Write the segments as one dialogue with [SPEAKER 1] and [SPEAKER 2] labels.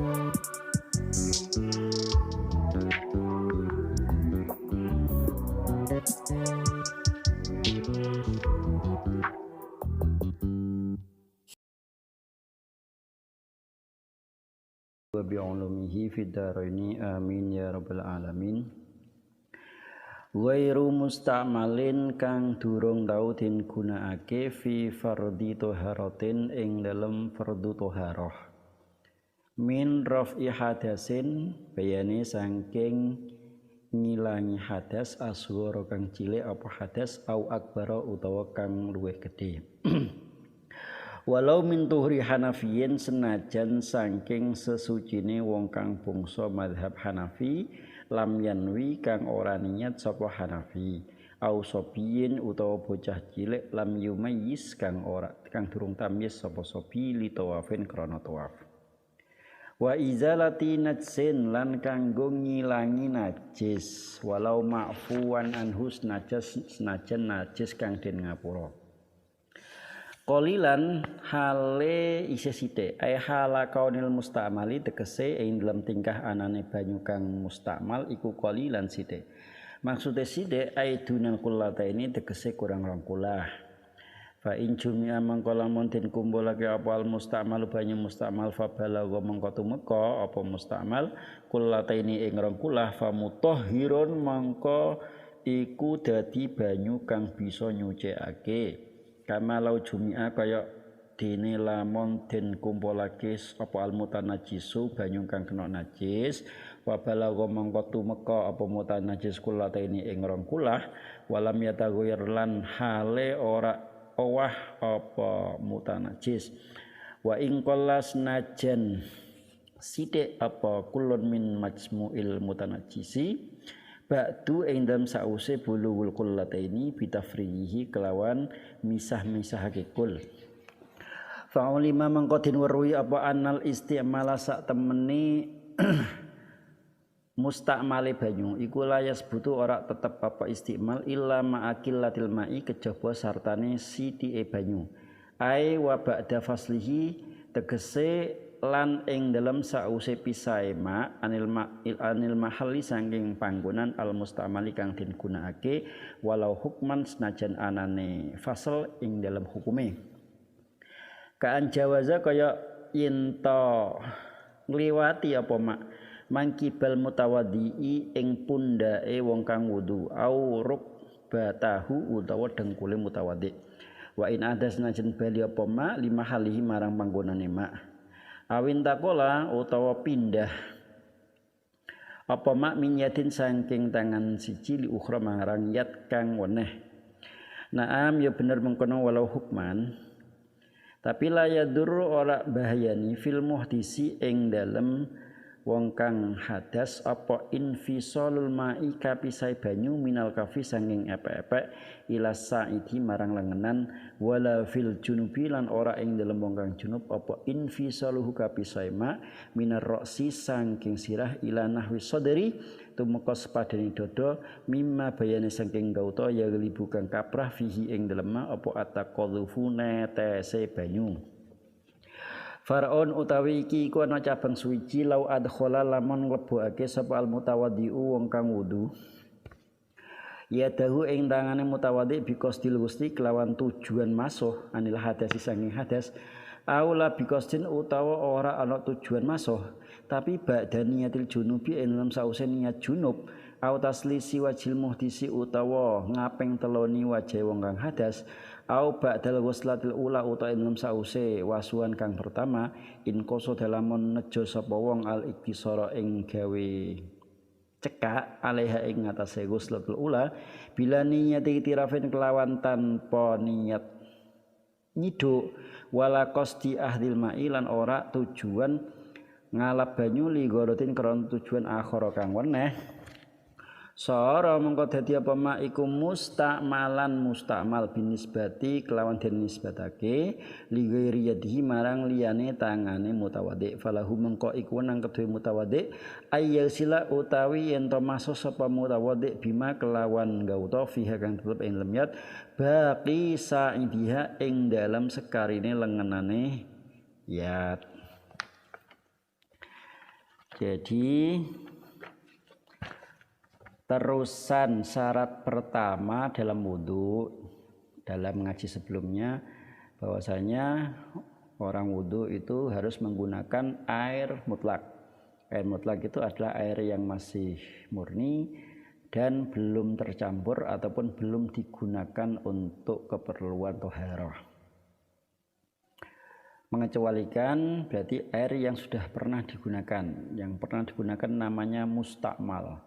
[SPEAKER 1] wa bi'ulumihi fid dharaini amin ya rabbal alamin. Ghairu musta'malin kang durung tau den gunakake fi fardhi thaharatin ing dalem fardhu thaharah. Min raf'i hadasin bayane saking ngilangi hadas asghara kang cilik apa hadas au akbara utawa kang luwih gedhe. Walau min tuhri Hanafiyin senajan saking sesucine wong kang bangsa mazhab Hanafi lam yanwi kang ora niat sapa Hanafi au sobiyin utawa bocah cilik lam yumayyiz kang durung tamyiz sapa sobi li tawafin krana tawaf. Wa izalati najsin lan kanggo ngilangi najis walau ma'fuwan anhus najas senajan najis kang den ngapura. Qalilan hale isih sithik ai hala kaunil mustamali tegese ing dalam tingkah anane banyu kang mustamal iku qalilan sithik. Maksude sithik ai dunal kullataini tegese kurang rong kulah. Fa in jumia mangko lamun den kumpulake apa al mustamal banyu mustamal fa balagha mangko tumeka apa mustamal kullataini ing rong kulah fa mutahhirun mangko iku dadi banyu kang bisa nyucikake. Kama lau jumia kaya dene lamun den kumpulake apa al mutanajisu banyu kang kena najis wa balagha mangko tumeka apa mutanajis kullataini ing rong kulah walam yataghayir lan hale ora owah apa mutanajis wa ing qallas najan sithik apa kulun min majmu'il mutanajisi ba'du ing dalem sause bulughul qullataini bitafrihi kelawan misah-misahake kul. Fa ulima mangko den weruhi apa anal istimala sak temeni mustamale banyu iku layas butuh ora tetep apa istimal illa ma'akillatil ma'i kejaba sartane sithike banyu. Ai wa ba'da faslihi tegese lan ing dalam sause pisahe ma anil mahalli saking panggonan al mustamali kang den gunakake walau hukman senajan anane fasal ing dalam hukume kaan jawaza kaya yenta ngliwati apa mak mangkibal mutawaddi ing pundake wong kang wudu au rukbatahu utawa dengkule mutawaddi wa in ada senajan bali apa mak lima halihi marang panggonane mak awin takola utawa pindah apa mak minyatin saking tangan siji li ukhra marang yat kang weneh. Naam ya bener mengkono walau hukman tapi la yadur ora bahayani fil muhdisi ing dalem wong kang hadas apa infisalul ma'i kapisai banyu minal kafi sanging epek-epek ila sa'idi marang lengenan wala fil junubi lan ora ing dalem wong kang junub apa infisaluhu kapisai ma minar ra'si sanging sirah ila nahwi sadri tumeka sepadane dodo mimma bayane sanging gauta ya libu kang kaprah fihi ing dalem apa ataqadhufu netese banyu. Faraon utawi iki iku ana cabang suwiji lau adkhala lamun mlebokake sapa al mutawaddiu wong kang wudu ya dahu ing tangane mutawaddi biqasdil gusti kelawan tujuan masuh anil hadas sanging hadas aula biqasdin utawa ora ana tujuan masuh tapi badaniyatil junubi ing dalam sause niat junub au taslisi wajil muhdisi utawa ngaping teloni wajah wong kang hadas au ba'dal ghuslatil ula utawa ing sause wasuhan kang pertama in koso dalamun nejo sapa wong al iktisara ing gawe cekak alaiha ing atase ghuslatul ula bila niat itirafin kelawan tanpa niat nyiduk wala qasdi ahdil ma'i lan ora tujuan ngalap banyu li gorotin kron tujuan akhara kang weneh sara mengko dadi apa mak iku musta'malan musta'mal binisbati kelawan den nisbatake li ghairi yadihi marang liyane tangane mutawaddi falahu mengko iku nang kedue mutawaddi ayyasila utawi yen to masuk sapa mutawaddi bima kelawan gauta fiha kang tetep ing lemyat baqi sa'idiha ing dalam sekarine lengenane yat. Jadi terusan syarat pertama dalam wudhu, dalam ngaji sebelumnya, bahwasanya orang wudhu itu harus menggunakan air mutlak. Air mutlak itu adalah air yang masih murni dan belum tercampur ataupun belum digunakan untuk keperluan toharoh. Mengecualikan berarti air yang sudah pernah digunakan. Yang pernah digunakan namanya mustakmal.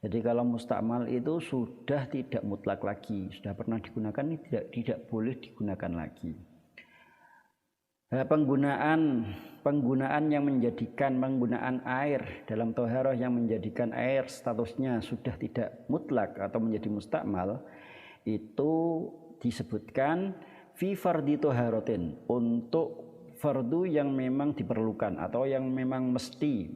[SPEAKER 1] Jadi kalau mustakmal itu sudah tidak mutlak lagi, sudah pernah digunakan ini tidak boleh digunakan lagi. Nah, penggunaan yang menjadikan penggunaan air dalam toharoh yang menjadikan air statusnya sudah tidak mutlak atau menjadi mustakmal, itu disebutkan fi fardhi toharotin, untuk fardu yang memang diperlukan atau yang memang mesti.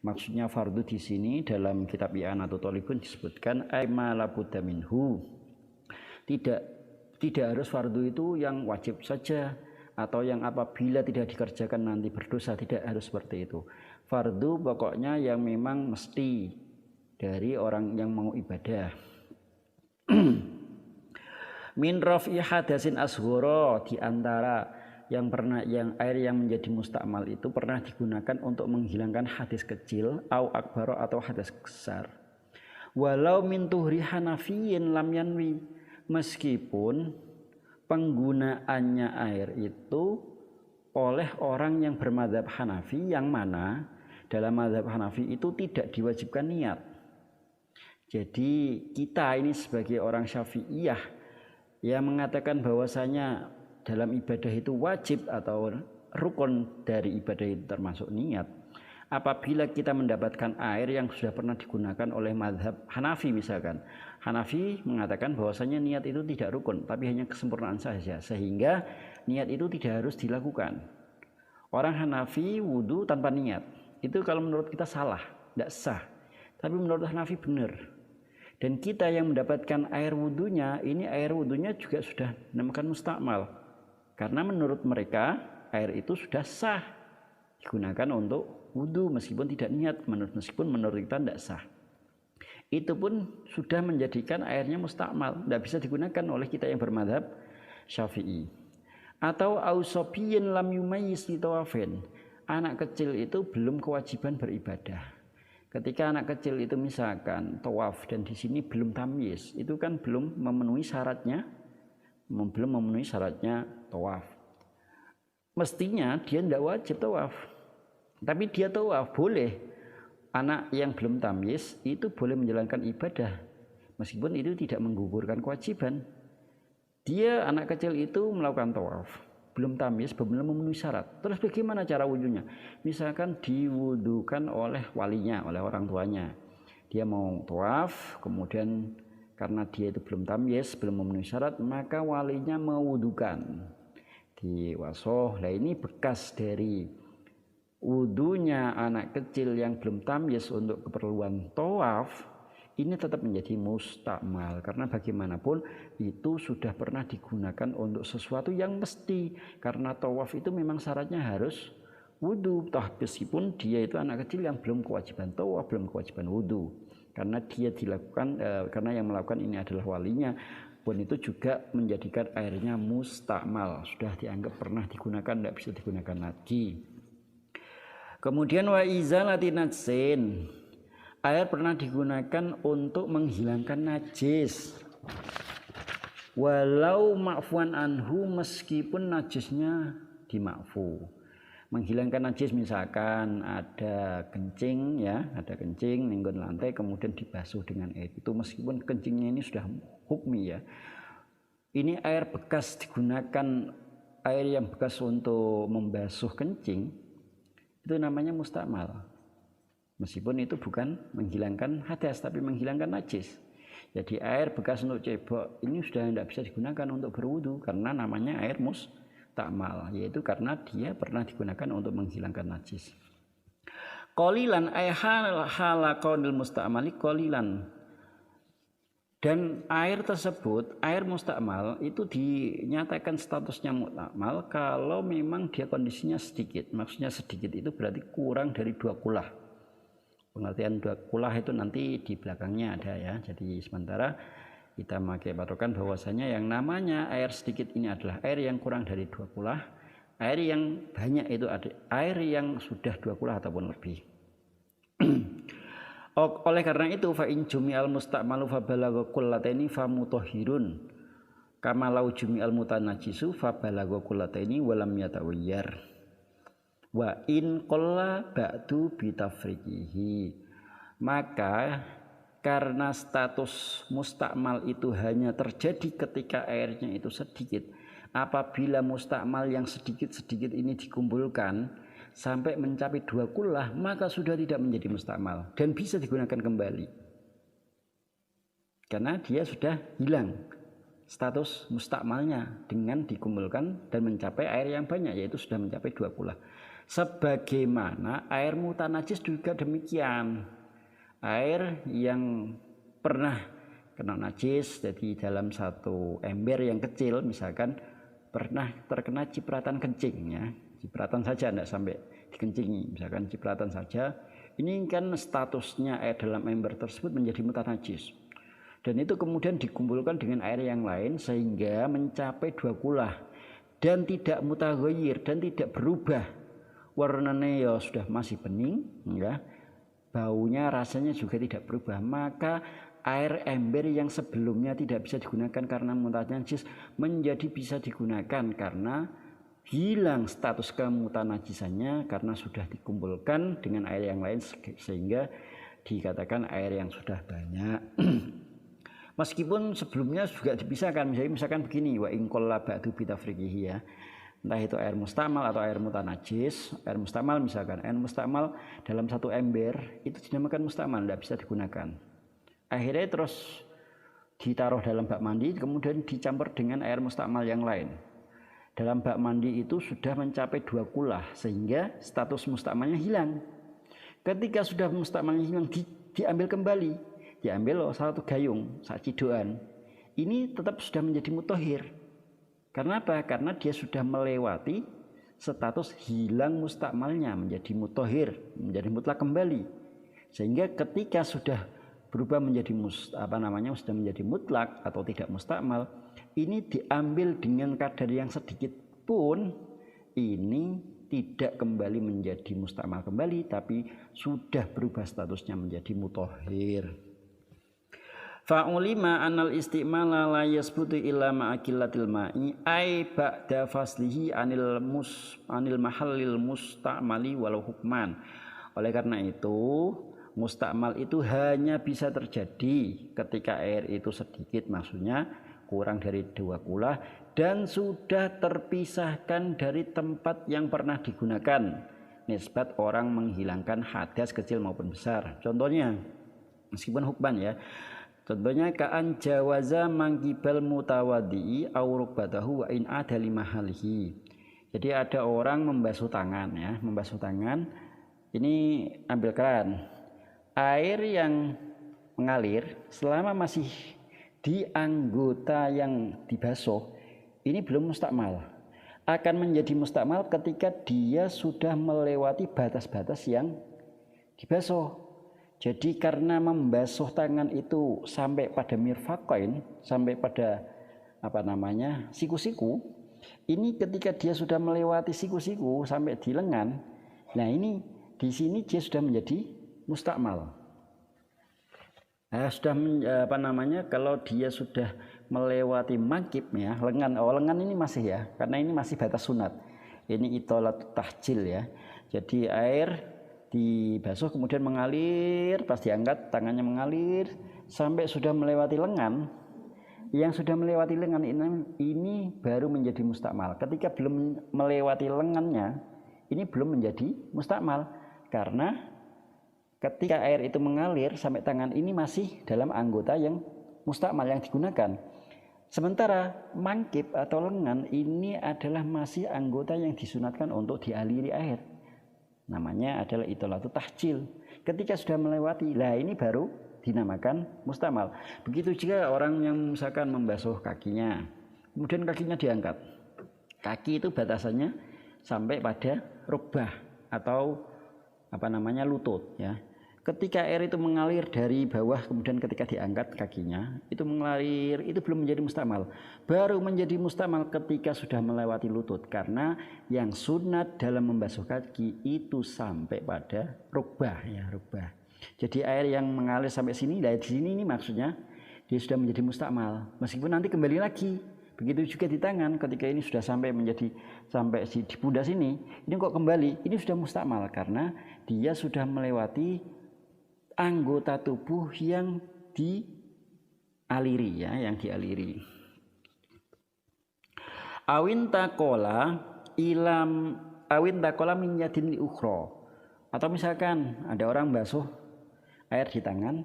[SPEAKER 1] Maksudnya fardu di sini dalam kitab I'anatul Talibin disebutkan ay ma la budda minhu. Tidak harus fardu itu yang wajib saja atau yang apabila tidak dikerjakan nanti berdosa, tidak harus seperti itu. Fardu pokoknya yang memang mesti dari orang yang mau ibadah. Min raf'i hadasin asghara, di antara yang air yang menjadi mustakmal itu pernah digunakan untuk menghilangkan hadis kecil au akbaro atau hadis besar. Walau min tuhri hanafiyin lam yanwi, meskipun penggunaannya air itu oleh orang yang bermadzhab Hanafi, yang mana dalam madzhab Hanafi itu tidak diwajibkan niat. Jadi kita ini sebagai orang Syafi'iyah yang mengatakan bahwasanya dalam ibadah itu wajib atau rukun dari ibadah itu termasuk niat. Apabila kita mendapatkan air yang sudah pernah digunakan oleh mazhab Hanafi misalkan, Hanafi mengatakan bahwasanya niat itu tidak rukun tapi hanya kesempurnaan saja, sehingga niat itu tidak harus dilakukan. Orang Hanafi wudhu tanpa niat, itu kalau menurut kita salah, tidak sah. Tapi menurut Hanafi benar. Dan kita yang mendapatkan air wudhunya, ini air wudhunya juga sudah dinamakan mustakmal. Karena menurut mereka air itu sudah sah digunakan untuk wudhu meskipun tidak niat, meskipun menurut kita tidak sah. Itu pun sudah menjadikan airnya mustakmal, tidak bisa digunakan oleh kita yang bermadzhab Syafi'i. Atau ausobiyin lam yumayyiz li tawafin, anak kecil itu belum kewajiban beribadah. Ketika anak kecil itu misalkan tawaf dan di sini belum tamyiz, itu kan belum memenuhi syaratnya tawaf. Mestinya dia tidak wajib tawaf, tapi dia tawaf boleh. Anak yang belum tamyiz itu boleh menjalankan ibadah meskipun itu tidak menggugurkan kewajiban. Dia anak kecil itu melakukan tawaf, belum tamyiz, belum memenuhi syarat. Terus bagaimana cara wudhunya? Misalkan diwudhukan oleh walinya, oleh orang tuanya. Dia mau tawaf, kemudian karena dia itu belum tamyiz, belum memenuhi syarat, maka walinya mewudhukan di wasoh. Nah ini bekas dari wudhunya anak kecil yang belum tamyiz untuk keperluan tawaf, ini tetap menjadi mustakmal. Karena bagaimanapun itu sudah pernah digunakan untuk sesuatu yang mesti. Karena tawaf itu memang syaratnya harus wudhu, meskipun dia itu anak kecil yang belum kewajiban tawaf, belum kewajiban wudhu. Karena dia dilakukan, karena yang melakukan ini adalah walinya, pun itu juga menjadikan airnya mustakmal, sudah dianggap pernah digunakan, tidak bisa digunakan lagi. Kemudian wa izalati najsin, air pernah digunakan untuk menghilangkan najis, walau ma'fuan anhu, meskipun najisnya dimakfu. Menghilangkan najis misalkan ada kencing ya, ada kencing nenggon lantai kemudian dibasuh dengan air itu, meskipun kencingnya ini sudah hukmi ya. Ini air bekas digunakan, air yang bekas untuk membasuh kencing itu namanya mustakmal. Meskipun itu bukan menghilangkan hadas tapi menghilangkan najis. Jadi air bekas untuk cebok ini sudah tidak bisa digunakan untuk berwudu karena namanya air mustakmal, yaitu karena dia pernah digunakan untuk menghilangkan najis. Qalilan ay halaqanil mustakmali qalilan, dan air tersebut, air mustakmal itu dinyatakan statusnya mustakmal kalau memang dia kondisinya sedikit. Maksudnya sedikit itu berarti kurang dari 2 kulah. Pengertian dua kulah itu nanti di belakangnya ada ya. Jadi sementara kita pakai patokan bahwasanya yang namanya air sedikit ini adalah air yang kurang dari 2 kulah. Air yang banyak itu ada air yang sudah 2 kulah ataupun lebih. Oleh karena itu fa in jumi'al musta'malu fa balagha kullataini fa mutahhirun kama lau jumi'al mutanajisu fa balagha kullataini wa lam yatawayyar wa in qalla ba'du bitafriqihi. Maka karena status mustakmal itu hanya terjadi ketika airnya itu sedikit, apabila mustakmal yang sedikit-sedikit ini dikumpulkan sampai mencapai 2 kulah, maka sudah tidak menjadi mustakmal dan bisa digunakan kembali karena dia sudah hilang status mustakmalnya dengan dikumpulkan dan mencapai air yang banyak, yaitu sudah mencapai 2 kulah. Sebagaimana air mutanajis juga demikian. Air yang pernah kena najis, jadi dalam satu ember yang kecil misalkan pernah terkena cipratan kencing ya, cipratan saja tidak sampai dikencingi, misalkan cipratan saja, ini kan statusnya air dalam ember tersebut menjadi mutanajis dan itu kemudian dikumpulkan dengan air yang lain sehingga mencapai 2 kulah dan tidak mutaghayyir dan tidak berubah warnanya, ya sudah masih bening ya, baunya rasanya juga tidak berubah, maka air ember yang sebelumnya tidak bisa digunakan karena mutanajis menjadi bisa digunakan karena hilang status kemutanajisannya karena sudah dikumpulkan dengan air yang lain sehingga dikatakan air yang sudah banyak. Meskipun sebelumnya juga dipisahkan, misalkan begini, wa in qalla ba'du bitafriqihi ya. Entah itu air mustakmal atau air mutanajis. Air mustakmal misalkan, air mustakmal dalam satu ember itu dinamakan mustakmal, tidak bisa digunakan. Akhirnya terus ditaruh dalam bak mandi, kemudian dicampur dengan air mustakmal yang lain. Dalam bak mandi itu sudah mencapai 2 kulah sehingga status mustakmalnya hilang. Ketika sudah mustakmalnya hilang, diambil kembali, diambil satu gayung, satu cidoan. Ini tetap sudah menjadi mutahhir. Karena apa? Karena dia sudah melewati status hilang mustakmalnya menjadi mutahhir, menjadi mutlak kembali. Sehingga ketika sudah berubah menjadi sudah menjadi mutlak atau tidak mustakmal, ini diambil dengan kadar yang sedikit pun ini tidak kembali menjadi mustakmal kembali, tapi sudah berubah statusnya menjadi mutahhir. Fa'ulima anal istimala la yasbutu illa ma'akillatil ma'i ay ba'da faslihi anil mahallil mustakmali walau hukman. Oleh karena itu mustakmal itu hanya bisa terjadi ketika air itu sedikit, maksudnya kurang dari 2 kulah dan sudah terpisahkan dari tempat yang pernah digunakan nisbat orang menghilangkan hadas kecil maupun besar. Contohnya meskipun hukman ya, contohnya ka'an jawaza mangkibal mutawaddi'i aw rukbatahu wa in ada limahalihi. Jadi ada orang membasuh tangan ya, membasuh tangan, ini ambil keran, air yang mengalir selama masih di anggota yang dibasuh ini belum mustakmal, akan menjadi mustakmal ketika dia sudah melewati batas-batas yang dibasuh. Jadi karena membasuh tangan itu sampai pada mirfaqain, sampai pada siku-siku, ini ketika dia sudah melewati siku-siku sampai di lengan, nah ini di sini dia sudah menjadi mustakmal. Nah, kalau dia sudah melewati mangkib ya, lengan ini masih ya, karena ini masih batas sunat. Ini itolat tahjil ya. Jadi air dibasuh kemudian mengalir, pas diangkat tangannya mengalir sampai sudah melewati lengan. Yang sudah melewati lengan ini baru menjadi mustakmal. Ketika belum melewati lengannya, ini belum menjadi mustakmal karena ketika air itu mengalir sampai tangan ini masih dalam anggota yang mustakmal yang digunakan. Sementara mangkib atau lengan ini adalah masih anggota yang disunatkan untuk dialiri air. Namanya adalah itolatu tahjil. Ketika sudah melewati, ini baru dinamakan mustakmal. Begitu juga orang yang misalkan membasuh kakinya, kemudian kakinya diangkat. Kaki itu batasannya sampai pada rukbah atau lutut ya. Ketika air itu mengalir dari bawah kemudian ketika diangkat kakinya itu mengalir, itu belum menjadi mustakmal. Baru menjadi mustakmal ketika sudah melewati lutut, karena yang sunat dalam membasuh kaki itu sampai pada rukbah ya, rukbah. Jadi air yang mengalir sampai sini, dari sini ini maksudnya dia sudah menjadi mustakmal. Meskipun nanti kembali lagi. Begitu juga di tangan, ketika ini sudah sampai di pundak sini, ini kok kembali, ini sudah mustakmal karena dia sudah melewati anggota tubuh yang dialiri ya, yang dialiri. Awin takola min yadin li ukhra. Atau misalkan ada orang basuh air di tangan,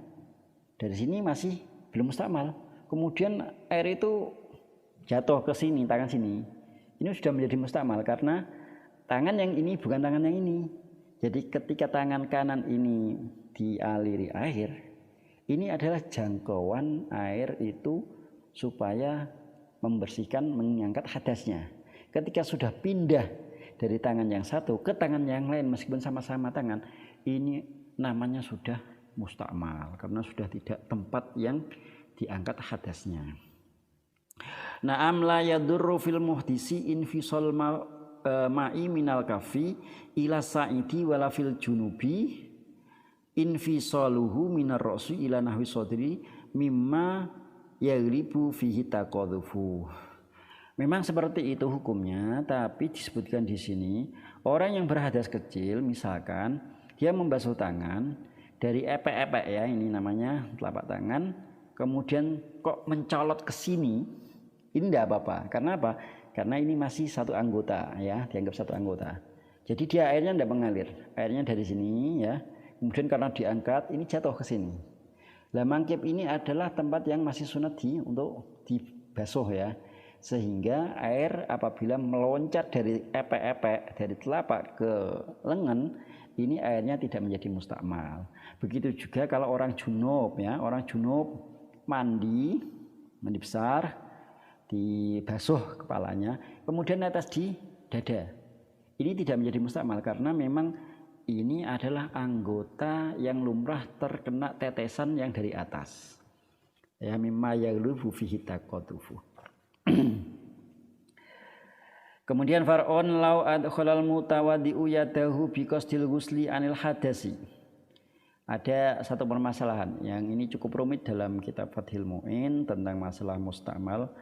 [SPEAKER 1] dari sini masih belum mustakmal. Kemudian air itu jatuh ke sini, tangan sini. Ini sudah menjadi mustakmal karena tangan yang ini bukan tangan yang ini. Jadi ketika tangan kanan ini dialiri air, ini adalah jangkauan air itu supaya membersihkan, mengangkat hadasnya. Ketika sudah pindah dari tangan yang satu ke tangan yang lain meskipun sama-sama tangan, ini namanya sudah mustakmal karena sudah tidak tempat yang diangkat hadasnya. Na'am la yadurru fil muhdisi infisal ma'i minal kafi ila sa'idi wala fil junubi infisaluhu minar ra'si ila nahwi sadri mimma yaghlibu fihi taqadhufu. Memang seperti itu hukumnya, tapi disebutkan di sini orang yang berhadas kecil misalkan dia membasuh tangan dari epek-epek ya, ini namanya telapak tangan, kemudian kok mencolot ke sini. Ini tidak apa-apa. Karena apa? Karena ini masih satu anggota ya, dianggap satu anggota. Jadi dia airnya tidak mengalir. Airnya dari sini ya. Kemudian karena diangkat ini jatuh ke sini. Lah mangkip ini adalah tempat yang masih sunat untuk dibasuh ya. Sehingga air apabila meloncat dari epek-epek dari telapak ke lengan, ini airnya tidak menjadi mustakmal. Begitu juga kalau orang junub ya, orang junub mandi besar, dibasuh kepalanya, kemudian atas di dada. Ini tidak menjadi mustakmal karena memang ini adalah anggota yang lumrah terkena tetesan yang dari atas. Ya mimma yaghlubu fihi taqadhufu. Kemudian far'on lau adkhalal mutawaddi'u yadahu biqasdil ghusli anil hadasi. Ada satu permasalahan yang ini cukup rumit dalam kitab Fathul Mu'in tentang masalah mustakmal.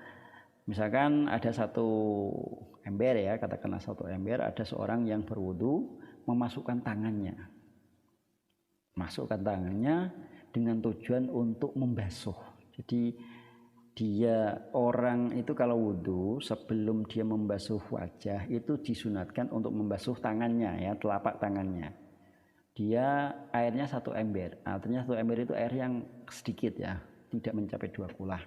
[SPEAKER 1] Misalkan ada satu ember ya, katakanlah satu ember, ada seorang yang berwudu memasukkan tangannya. Masukkan tangannya dengan tujuan untuk membasuh. Jadi dia orang itu kalau wudu sebelum dia membasuh wajah itu disunatkan untuk membasuh tangannya ya, telapak tangannya. Dia airnya satu ember, artinya satu ember itu air yang sedikit ya, tidak mencapai 2 kulah.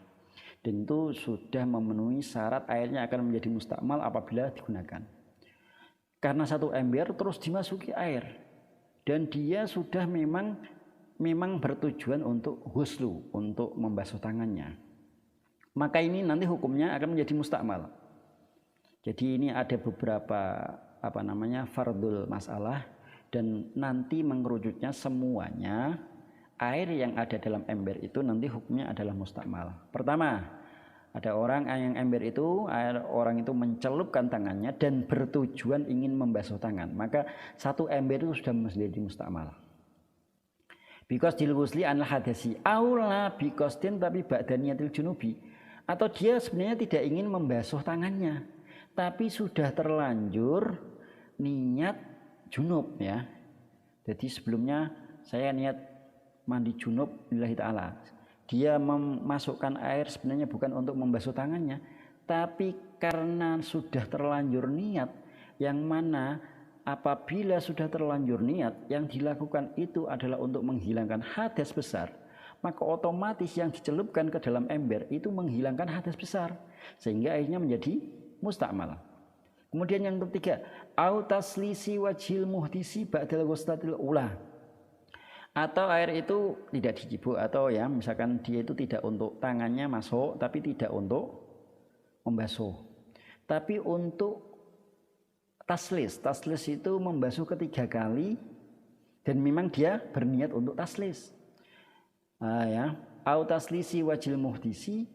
[SPEAKER 1] Dan itu sudah memenuhi syarat airnya akan menjadi mustakmal apabila digunakan. Karena satu ember terus dimasuki air dan dia sudah memang bertujuan untuk ghuslu, untuk membasuh tangannya. Maka ini nanti hukumnya akan menjadi mustakmal. Jadi ini ada beberapa fardul masalah dan nanti mengerucutnya semuanya air yang ada dalam ember itu nanti hukumnya adalah mustakmal. Pertama, ada orang yang ember itu orang itu mencelupkan tangannya dan bertujuan ingin membasuh tangan, maka satu ember itu sudah menjadi mustakmal. Biqasdil ghusli anil hadasi aula biqasdin tapi ba'daniyatil junubi, atau dia sebenarnya tidak ingin membasuh tangannya tapi sudah terlanjur niat junub ya. Jadi sebelumnya saya niat mandi junub lillahi ta'ala. Dia memasukkan air sebenarnya bukan untuk membasuh tangannya, tapi karena sudah terlanjur niat, yang mana apabila sudah terlanjur niat, yang dilakukan itu adalah untuk menghilangkan hadas besar, maka otomatis yang dicelupkan ke dalam ember itu menghilangkan hadas besar, sehingga airnya menjadi mustakmal. Kemudian yang ketiga, au taslisi wajhil muhdisi ba'dal ghuslatil ula. Atau air itu tidak dicibuk, atau ya misalkan dia itu tidak untuk tangannya masuk tapi tidak untuk membasuh, tapi untuk taslis itu membasuh ketiga kali dan memang dia berniat untuk taslis. Ya, au taslisi wajil muhdisi,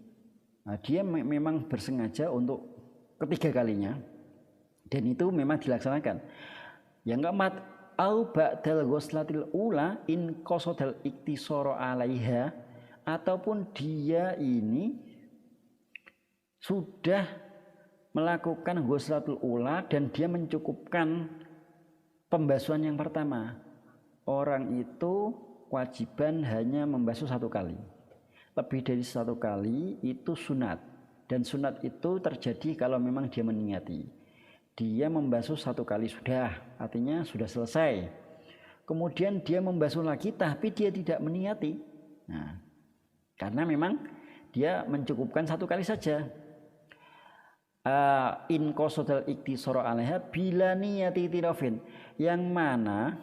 [SPEAKER 1] dia memang bersengaja untuk ketiga kalinya dan itu memang dilaksanakan. Yang keempat, au ba'dal ghuslatil ula in qasodal iktisara 'alaiha, ataupun dia ini sudah melakukan ghuslatul ula dan dia mencukupkan pembasuhan yang pertama. Orang itu kewajiban hanya membasuh satu kali. Lebih dari satu kali itu sunat. Dan sunat itu terjadi kalau memang dia meniati. Dia membasuh satu kali sudah, artinya sudah selesai. Kemudian dia membasuh lagi tapi dia tidak meniati. Nah, karena memang dia mencukupkan satu kali saja. In qasodal iktisara 'alaiha bila niyati tirafin, yang mana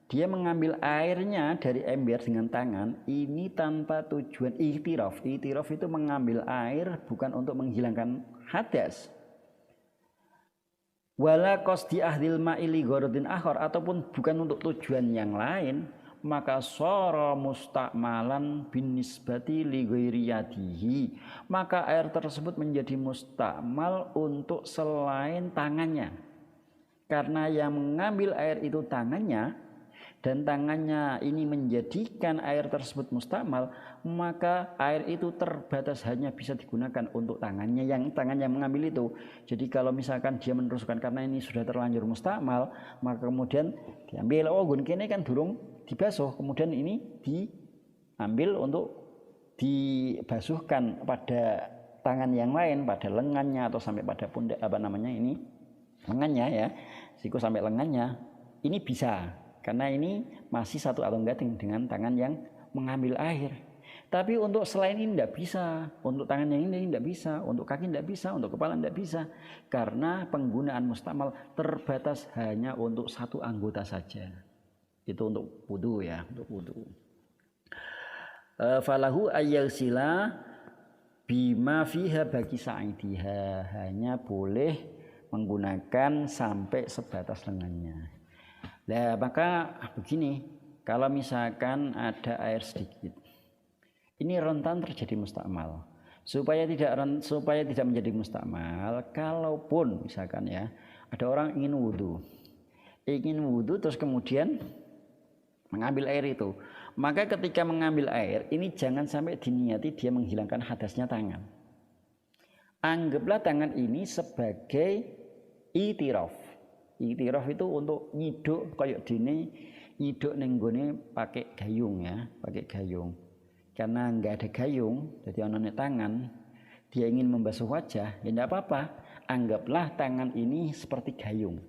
[SPEAKER 1] dia mengambil airnya dari ember dengan tangan ini tanpa tujuan iktiraf. Iktiraf itu mengambil air bukan untuk menghilangkan hadas. Wala qasdi ahdil ma'ili gharadin akhar, ataupun bukan untuk tujuan yang lain, maka sara mustakmalan bin nisbati li ghairiyatihi, maka air tersebut menjadi mustakmal untuk selain tangannya, karena yang mengambil air itu tangannya dan tangannya ini menjadikan air tersebut mustakmal, maka air itu terbatas hanya bisa digunakan untuk tangannya yang mengambil itu. Jadi kalau misalkan dia meneruskan karena ini sudah terlanjur mustakmal, maka kemudian diambil, oh gun kene kan durung dibasuh, kemudian ini diambil untuk dibasuhkan pada tangan yang lain, pada lengannya atau sampai pada pundak lengannya ya, siku sampai lengannya, ini bisa karena ini masih satu atau enggak dengan tangan yang mengambil air. Tapi untuk selain ini tidak bisa, untuk tangan yang ini tidak bisa, untuk kaki tidak bisa, untuk kepala tidak bisa, karena penggunaan mustakmal terbatas hanya untuk satu anggota saja. Itu untuk wudu ya, untuk wudu. Falahu ayyagsila bima fiha bagi sa'idiha, hanya boleh menggunakan sampai sebatas lengannya. Nah, maka begini, kalau misalkan ada air sedikit, ini rentan terjadi mustakmal. Supaya tidak menjadi mustakmal, kalaupun misalkan ya, ada orang ingin wudu terus kemudian mengambil air itu, maka ketika mengambil air ini jangan sampai diniati dia menghilangkan hadasnya tangan. Anggaplah tangan ini sebagai itiraf. Itiraf itu untuk nyiduk kayak dene nyiduk ning gone pakai gayung ya, pakai gayung. Karena enggak ada gayung, jadi ana tangan, dia ingin membasuh wajah, ya enggak apa-apa. Anggaplah tangan ini seperti gayung.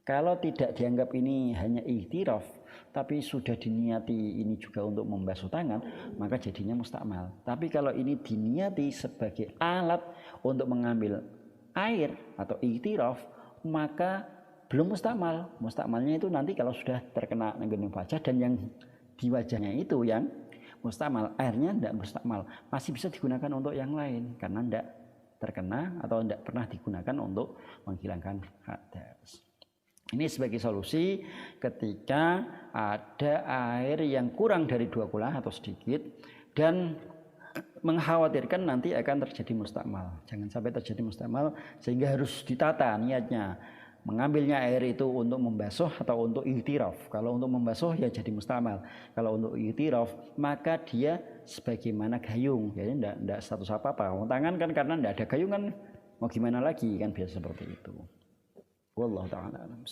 [SPEAKER 1] Kalau tidak dianggap ini hanya ikhtiraf, tapi sudah diniati ini juga untuk membasuh tangan, maka jadinya mustakmal. Tapi kalau ini diniati sebagai alat untuk mengambil air atau ikhtiraf, maka belum mustakmal. Mustakmalnya itu nanti kalau sudah terkena nenggoning wajah dan yang di wajahnya itu yang mustakmal, airnya tidak mustakmal, masih bisa digunakan untuk yang lain karena tidak terkena atau tidak pernah digunakan untuk menghilangkan hadas. Ini sebagai solusi ketika ada air yang kurang dari 2 kula atau sedikit dan mengkhawatirkan nanti akan terjadi mustakmal. Jangan sampai terjadi mustakmal sehingga harus ditata niatnya. Mengambilnya air itu untuk membasuh atau untuk ikhtiraf. Kalau untuk membasuh ya jadi mustakmal. Kalau untuk ikhtiraf maka dia sebagaimana gayung. Jadi tidak status apa-apa. Tangan kan karena tidak ada gayung kan mau gimana lagi kan biasa seperti itu. Wallahu ta'ala alam.